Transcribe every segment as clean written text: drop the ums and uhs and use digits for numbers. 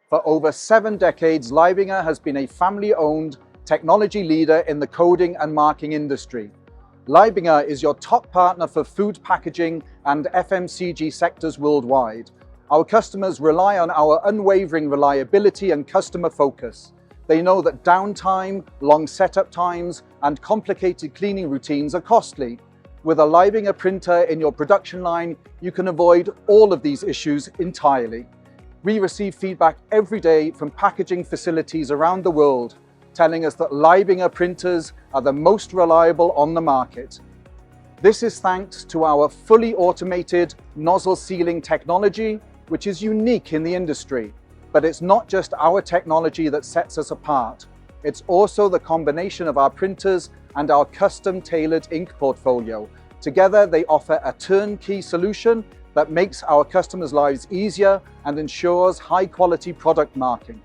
For over 7 decades, Leibinger has been a family-owned technology leader in the coding and marking industry. Leibinger is your top partner for food packaging and FMCG sectors worldwide. Our customers rely on our unwavering reliability and customer focus. They know that downtime, long setup times, and complicated cleaning routines are costly. With a Leibinger printer in your production line, you can avoid all of these issues entirely. We receive feedback every day from packaging facilities around the world, telling us that Leibinger printers are the most reliable on the market. This is thanks to our fully automated nozzle sealing technology, which is unique in the industry. But it's not just our technology that sets us apart. It's also the combination of our printers and our custom-tailored ink portfolio. Together, they offer a turnkey solution that makes our customers' lives easier and ensures high-quality product marking.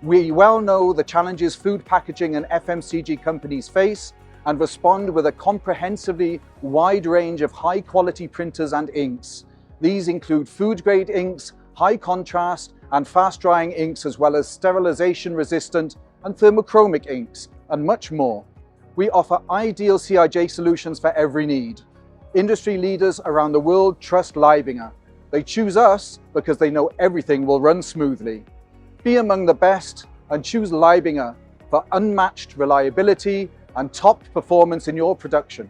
We well know the challenges food packaging and FMCG companies face and respond with a comprehensively wide range of high-quality printers and inks. These include food-grade inks, high-contrast and fast-drying inks, as well as sterilization-resistant and thermochromic inks, and much more. We offer ideal CIJ solutions for every need. Industry leaders around the world trust Leibinger. They choose us because they know everything will run smoothly. Be among the best and choose Leibinger for unmatched reliability and top performance in your production.